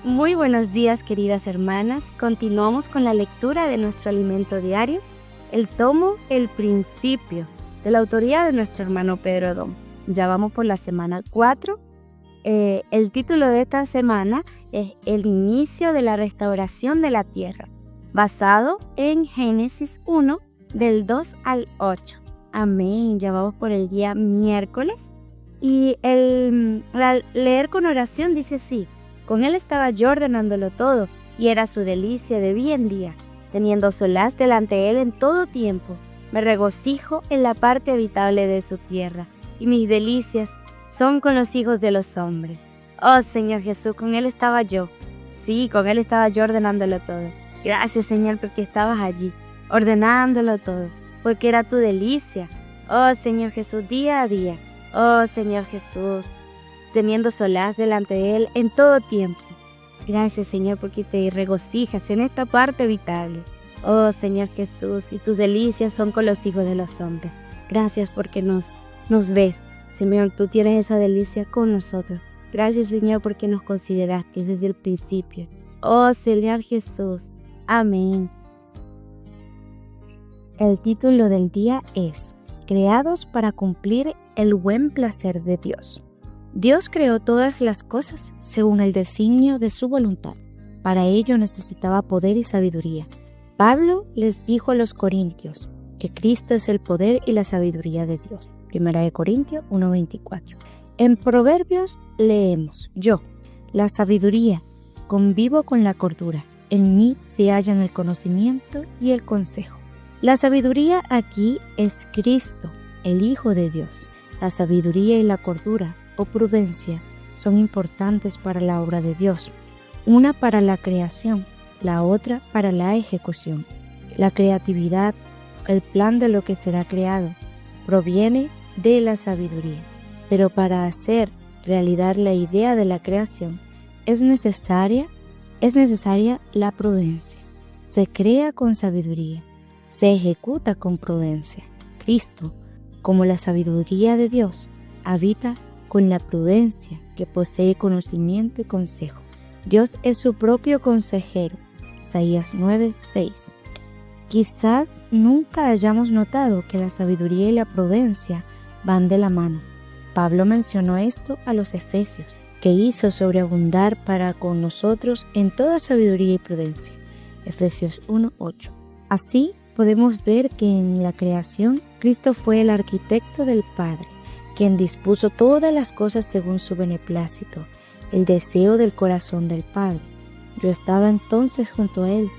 Muy buenos días, queridas hermanas. Continuamos con la lectura de nuestro alimento diario, el tomo El Principio, de la autoría de nuestro hermano Pedro Adón. Ya vamos por la semana 4. El título de esta semana es El inicio de la restauración de la tierra, basado en Génesis 1, del 2 al 8. Amén. Ya vamos por el día miércoles. Y leer con oración dice así: con él estaba yo ordenándolo todo, y era su delicia de día en día, teniendo solaz delante de él en todo tiempo. Me regocijo en la parte habitable de su tierra, y mis delicias son con los hijos de los hombres. Oh Señor Jesús, con él estaba yo. Sí, con él estaba yo ordenándolo todo. Gracias, Señor, porque estabas allí, ordenándolo todo, porque era tu delicia. Oh Señor Jesús, día a día. Oh Señor Jesús, teniendo solaz delante de él en todo tiempo. Gracias, Señor, porque te regocijas en esta parte habitable. Oh Señor Jesús, y tus delicias son con los hijos de los hombres. Gracias porque nos ves. Señor, tú tienes esa delicia con nosotros. Gracias, Señor, porque nos consideraste desde el principio. Oh Señor Jesús. Amén. El título del día es Creados para cumplir el buen placer de Dios. Dios creó todas las cosas según el designio de su voluntad. Para ello necesitaba poder y sabiduría. Pablo les dijo a los corintios que Cristo es el poder y la sabiduría de Dios. 1 Corintios 1:24. En Proverbios leemos: yo, la sabiduría, convivo con la cordura. En mí se hallan el conocimiento y el consejo. La sabiduría aquí es Cristo, el Hijo de Dios. La sabiduría y la cordura o prudencia son importantes para la obra de Dios, una para la creación, la otra para la ejecución. La creatividad, el plan de lo que será creado, proviene de la sabiduría, pero para hacer realidad la idea de la creación es necesaria la prudencia. Se crea con sabiduría, se ejecuta con prudencia. Cristo, como la sabiduría de Dios, habita con la prudencia que posee conocimiento y consejo. Dios es su propio consejero. Isaías 9:6. Quizás nunca hayamos notado que la sabiduría y la prudencia van de la mano. Pablo mencionó esto a los efesios, que hizo sobreabundar para con nosotros en toda sabiduría y prudencia. Efesios 1:8. Así podemos ver que en la creación Cristo fue el arquitecto del Padre, quien dispuso todas las cosas según su beneplácito, el deseo del corazón del Padre. Yo estaba entonces junto a él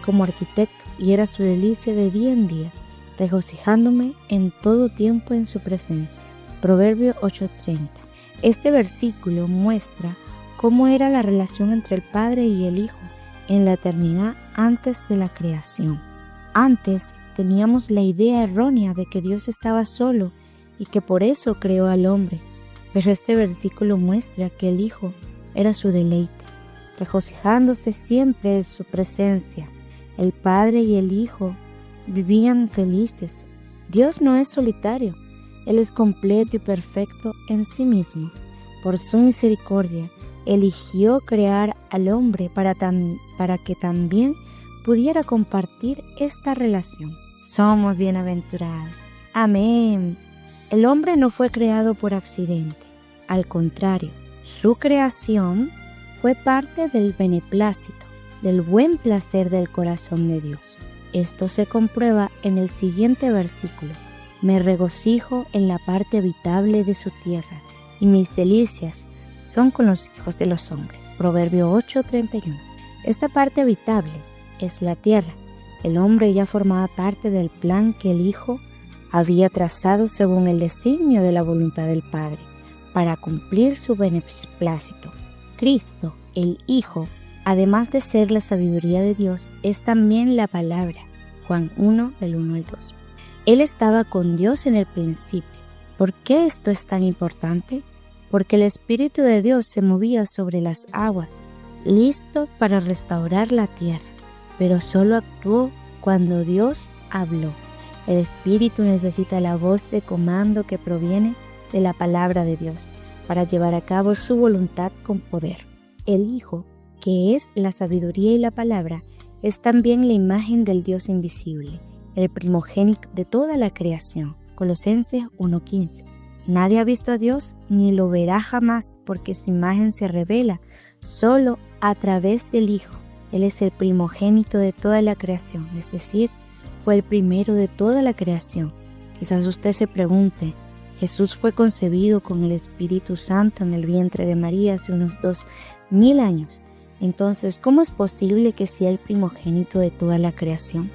como arquitecto y era su delicia de día en día, regocijándome en todo tiempo en su presencia. Proverbios 8:30. Este versículo muestra cómo era la relación entre el Padre y el Hijo en la eternidad antes de la creación. Antes teníamos la idea errónea de que Dios estaba solo y que por eso creó al hombre, pero este versículo muestra que el Hijo era su deleite, regocijándose siempre en su presencia. El Padre y el Hijo vivían felices. Dios no es solitario, Él es completo y perfecto en sí mismo. Por su misericordia, eligió crear al hombre para que también pudiera compartir esta relación. Somos bienaventurados. Amén. El hombre no fue creado por accidente. Al contrario, su creación fue parte del beneplácito, del buen placer del corazón de Dios. Esto se comprueba en el siguiente versículo: me regocijo en la parte habitable de su tierra, y mis delicias son con los hijos de los hombres. Proverbio 8:31. Esta parte habitable es la tierra. El hombre ya formaba parte del plan que el Hijo había trazado según el designio de la voluntad del Padre, para cumplir su beneplácito. Cristo, el Hijo, además de ser la sabiduría de Dios, es también la palabra. Juan 1, del 1 al 2. Él estaba con Dios en el principio. ¿Por qué esto es tan importante? Porque el Espíritu de Dios se movía sobre las aguas, listo para restaurar la tierra, pero solo actuó cuando Dios habló. El Espíritu necesita la voz de comando que proviene de la palabra de Dios para llevar a cabo su voluntad con poder. El Hijo que es la sabiduría y la palabra, es también la imagen del Dios invisible, el primogénito de toda la creación. Colosenses 1:15. Nadie ha visto a Dios ni lo verá jamás, porque su imagen se revela solo a través del Hijo. Él es el primogénito de toda la creación, es decir, fue el primero de toda la creación. Quizás usted se pregunte, Jesús fue concebido con el Espíritu Santo en el vientre de María hace unos 2000 años. Entonces, ¿cómo es posible que sea el primogénito de toda la creación?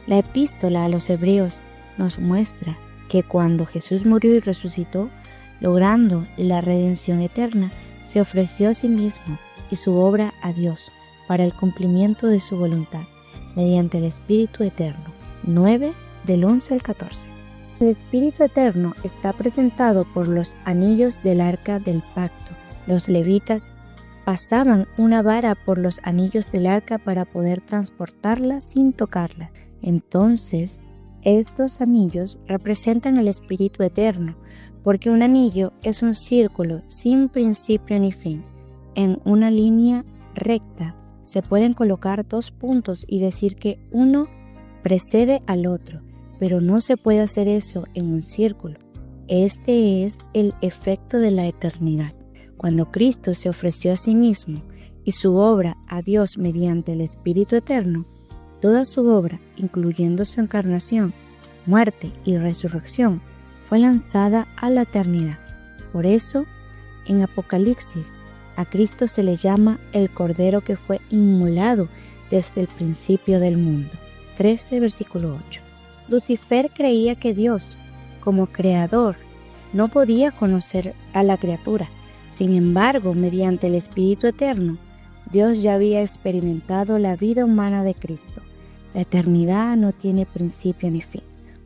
La epístola a los Hebreos nos muestra que cuando Jesús murió y resucitó, logrando la redención eterna, se ofreció a sí mismo y su obra a Dios para el cumplimiento de su voluntad, mediante el Espíritu Eterno. 9, del 11 al 14. El Espíritu Eterno está presentado por los anillos del arca del pacto. Los levitas pasaban una vara por los anillos del arca para poder transportarla sin tocarla. Entonces, estos anillos representan el Espíritu Eterno, porque un anillo es un círculo sin principio ni fin. En una línea recta se pueden colocar dos puntos y decir que uno precede al otro, pero no se puede hacer eso en un círculo. Este es el efecto de la eternidad. Cuando Cristo se ofreció a sí mismo y su obra a Dios mediante el Espíritu Eterno, toda su obra, incluyendo su encarnación, muerte y resurrección, fue lanzada a la eternidad. Por eso, en Apocalipsis, a Cristo se le llama el Cordero que fue inmolado desde el principio del mundo. 13, versículo 8. Lucifer creía que Dios, como creador, no podía conocer a la criatura. Sin embargo, mediante el Espíritu Eterno, Dios ya había experimentado la vida humana de Cristo. La eternidad no tiene principio ni fin.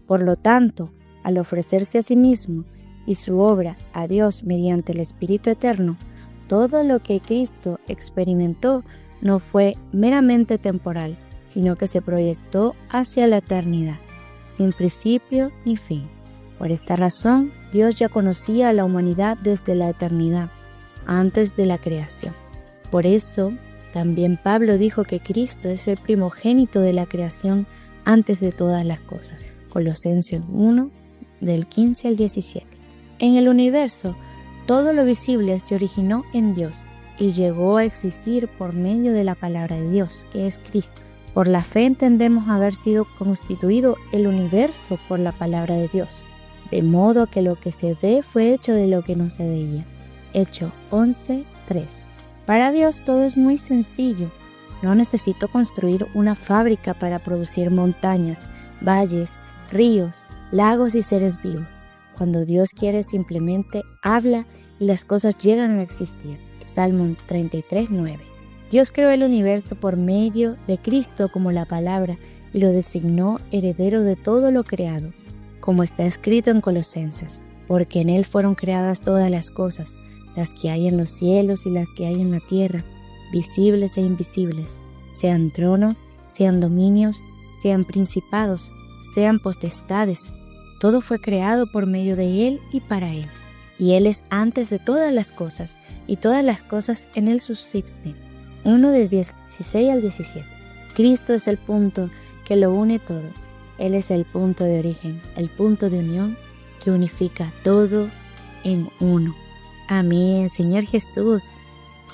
Por lo tanto, al ofrecerse a sí mismo y su obra a Dios mediante el Espíritu Eterno, todo lo que Cristo experimentó no fue meramente temporal, sino que se proyectó hacia la eternidad, sin principio ni fin. Por esta razón, Dios ya conocía a la humanidad desde la eternidad, antes de la creación. Por eso, también Pablo dijo que Cristo es el primogénito de la creación antes de todas las cosas. Colosenses 1, del 15 al 17. En el universo, todo lo visible se originó en Dios y llegó a existir por medio de la palabra de Dios, que es Cristo. Por la fe entendemos haber sido constituido el universo por la palabra de Dios, de modo que lo que se ve fue hecho de lo que no se veía. Hechos 11:3. Para Dios todo es muy sencillo. No necesito construir una fábrica para producir montañas, valles, ríos, lagos y seres vivos. Cuando Dios quiere simplemente habla y las cosas llegan a existir. Salmo 33:9. Dios creó el universo por medio de Cristo como la palabra y lo designó heredero de todo lo creado, como está escrito en Colosenses, porque en Él fueron creadas todas las cosas, las que hay en los cielos y las que hay en la tierra, visibles e invisibles, sean tronos, sean dominios, sean principados, sean potestades. Todo fue creado por medio de Él y para Él. Y Él es antes de todas las cosas, y todas las cosas en Él subsisten. 1 de 16 al 17. Cristo es el punto que lo une todo. Él es el punto de origen, el punto de unión que unifica todo en uno. Amén, Señor Jesús.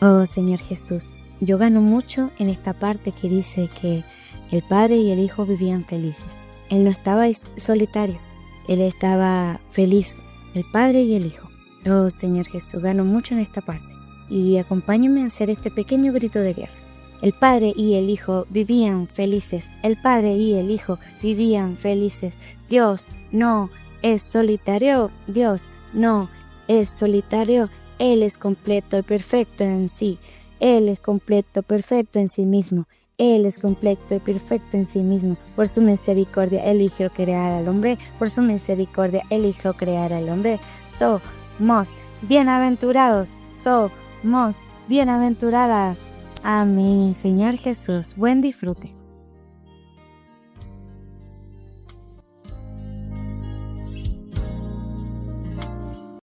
Oh, Señor Jesús, yo gano mucho en esta parte que dice que el Padre y el Hijo vivían felices. Él no estaba solitario, Él estaba feliz, el Padre y el Hijo. Oh, Señor Jesús, gano mucho en esta parte. Y acompáñenme a hacer este pequeño grito de guerra. El Padre y el Hijo vivían felices. El Padre y el Hijo vivían felices. Dios no es solitario. Dios no es solitario. Él es completo y perfecto en sí. Él es completo, perfecto en sí mismo. Él es completo y perfecto en sí mismo. Por su misericordia eligió crear al hombre. Por su misericordia eligió crear al hombre. Somos bienaventurados. Somos bienaventuradas. Amén, Señor Jesús. Buen disfrute.